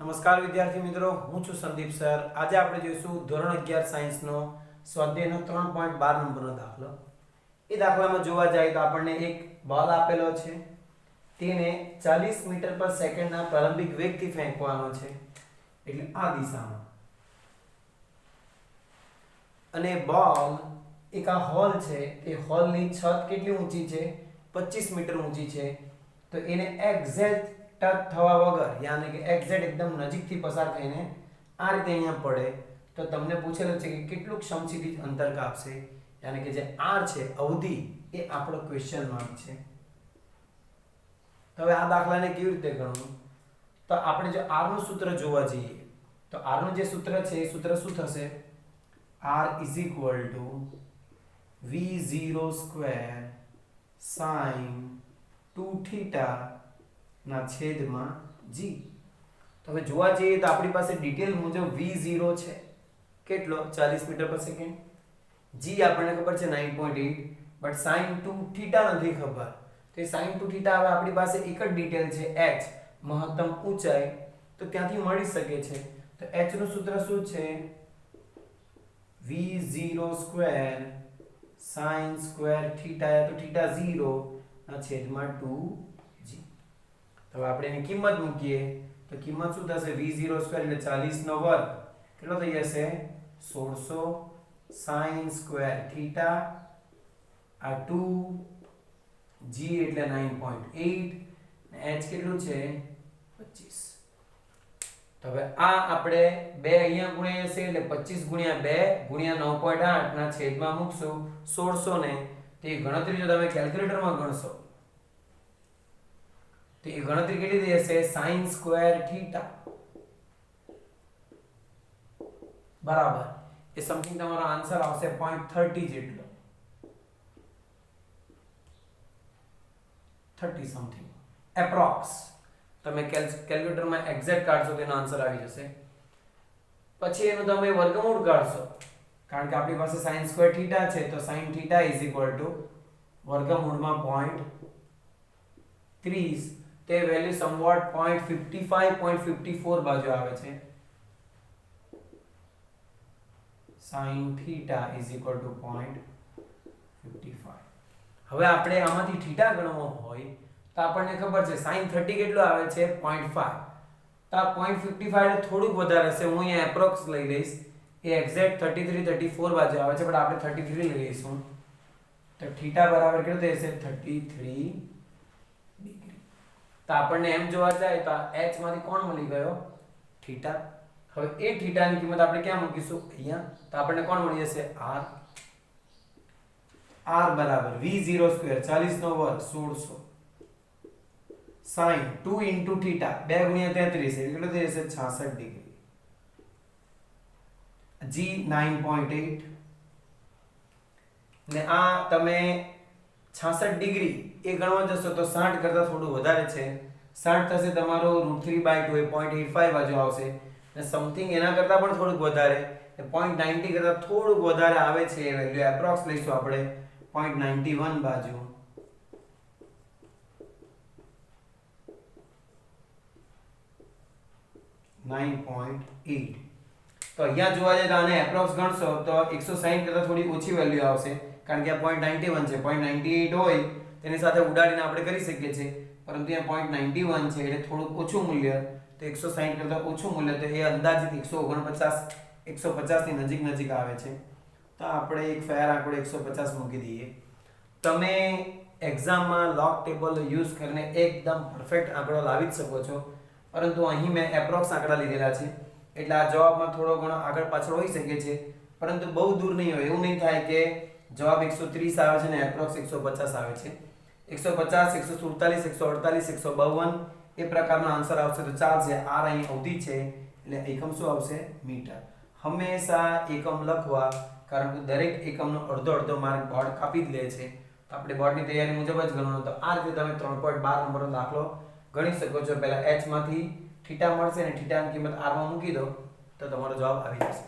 નમસ્કાર વિદ્યાર્થી મિત્રો, હું છું સંદીપ સર. આજે આપણે જોઈશું ધોરણ 11 સાયન્સનો સ્વાધ્યાયનો 3.12 નંબરનો દાખલો. એ દાખલામાં જોવા જાય તો આપણને એક બોલ આપેલો છે, તેને 40 મીટર પર સેકન્ડના પ્રારંભિક વેગથી ફેંકવાનો છે, એટલે આ દિશામાં. અને બોલ એક આ હોલ છે, તે હોલની છત કેટલી ઊંચી છે? 25 મીટર ઊંચી છે. તો એને એક્ઝેક્ટ ટચ થવા વગર, યાની કે એક્ઝેક્ટ એકદમ નજીકથી પસાર થઈને આ રીતે અહીંયા પડે તો તમને પૂછેલું છે કે કેટલું સમક્ષિતિજ અંતર કાપશે, યાની કે જે r છે અવધિ, એ આપણો ક્વેશ્ચન માર્ક છે. તો હવે આ દાખલાને કેવી રીતે ગણવું? તો આપણે જો r નું સૂત્ર જોવા જઈએ તો r નું જે સૂત્ર છે એ સૂત્ર શું થશે? r v0 સ્ક્વેર sin 2θ ના છેદમાં g. તો હવે જોવા જઈએ તો આપણી પાસે ડિટેલ મુજબ v0 છે કેટલો? 40 મીટર પર સેકન્ડ. g આપણને ખબર છે 9.8, બટ sin 2θ નથી ખબર. તો એ sin 2θ હવે આપણી પાસે એક જ ડિટેલ છે h, મહત્તમ ઊંચાઈ, તો ત્યાંથી મળી શકે છે. તો h નું સૂત્ર શું છે? v0 સ્ક્વેર sin સ્ક્વેર θ, તો θ 0 ના છેદમાં 2g. તો આપણે એની કિંમત મૂકીએ તો કિંમત શું થશે? v0 સ્ક્વેર એટલે 40 નો વર્ગ કેટલો થઈ જશે? 1600 sin સ્ક્વેર θ, આ 2g એટલે 9.8 ને h કેટલું છે? 25. તો હવે આ આપણે 2 અહીંયા ગુણ્યા છે એટલે 25 ગુણ્યા 2 ગુણ્યા 9.8 ના છેદમાં મૂકશું 1600 ને. તે ગણતરી જો તમે કેલ્ક્યુલેટરમાં ગણશો તો એ ગણતરી કેટલી થઈ જશે? sin સ્ક્વેર θ બરાબર એ સમથિંગ તમારો આન્સર આવશે 0.30 જેટલો, 30 સમથિંગ એપ્રોક્સ. તમે કેલ્ક્યુલેટરમાં એક્ઝેક્ટ કાઢશો તો એનો આન્સર આવી જશે. પછી એનું તમે વર્ગમૂળ કાઢશો, કારણ કે આપણી પાસે sin સ્ક્વેર θ છે, તો sin θ વર્ગમૂળમાં 0.30, તે વેલ્યુ સમવોટ 0.55 0.54 બાજુ આવે છે. sin θ = 0.55. હવે આપણે આમાંથી θ ગણવો હોય તો આપણને ખબર છે sin 30 કેટલો આવે છે? 0.5. તો આ 0.55 એટલે થોડુંક વધારે હશે. હું અહીંયા એપ્રોક્સ લઈ લઈશ. એ એક્ઝેક્ટ 33 34 બાજુ આવે છે, પણ આપણે 33 લઈ લઈશું. તો θ બરાબર કેટલું થશે? 33 ડિગ્રી. તો આપણને એમ જોવા જાય તો h માંથી કોણ મળી ગયો? θ. હવે એ θ ની કિંમત આપણે ક્યાં મૂકીશું? અહીંયા. તો આપણને કોણ મળી જશે? r. r બરાબર v0 સ્ક્વેર 40 નો વર્ગ 1600 sin 2 into θ 2 ગુણ્યા 33 એટલે કેટલું થઈ જશે? 66 ડિગ્રી. g 9.8 ને આ તમે 66 ડિગ્રી એ ગણવા જશો તો 60 કરતા થોડું વધારે છે. 60 થશે તમારો √3/2 એ 0.85 બાજુ આવશે. ને સમથિંગ એના કરતા પણ થોડુંક વધારે 0.90 કરતા થોડુંક વધારે આવે છે. એ વેલ્યુ એપ્રોક્સ લઈશું આપણે 0.91 બાજુ. તો અહીંયા જોવા જાય તો આને એપ્રોક્સ ગણશો તો 160 કરતા થોડી ઓછી વેલ્યુ આવશે, કારણ કે આ 0.91 છે. 0.98 હોય તેની સાથે ઉડાડીને આપણે કરી શકીએ છીએ, પરંતુ અહીંયા 0.91 છે એટલે થોડું ઓછું મૂલ્ય. તો 160 કરતા ઓછું મૂલ્ય, તો એ અંદાજિત 150 ની નજીક આવે છે. તો આપણે એક ફેર આંકડો 150 મૂકી દઈએ. તમે એક્ઝામમાં લોગ ટેબલ યુઝ કરીને એકદમ પરફેક્ટ આંકડો લાવી જ શકો છો, પરંતુ અહીં મેં એપ્રોક્સ આંકડા લીધેલા છે એટલે આ જવાબમાં થોડો ઘણો આગળ પાછળ હોઈ શકે છે, પરંતુ બહુ દૂર નહીં હોય. એવું નહીં થાય કે જવાબ 130 આવે છે ને એપ્રોક્સ 150 આવે છે. 150 147 148 152 એ પ્રકારનો આન્સર આવશે તો ચાલશે. r અહીં અવધિ છે એટલે એકમ શું આવશે? મીટર. હંમેશા એકમ લખવા, કારણ કે દરેક એકમનો અડધો માર્ક બોર્ડ કાપી જ લે છે. તો આપણે બોર્ડની તૈયારી મુજબ જ ગણવાનું. તો આ રીતે તમે 3.12 નંબરનો દાખલો ગણી શકો છો. પહેલા h માંથી θ મળશે અને θ ની કિંમત r માં મૂકી દો તો તમારો જવાબ આવી જશે.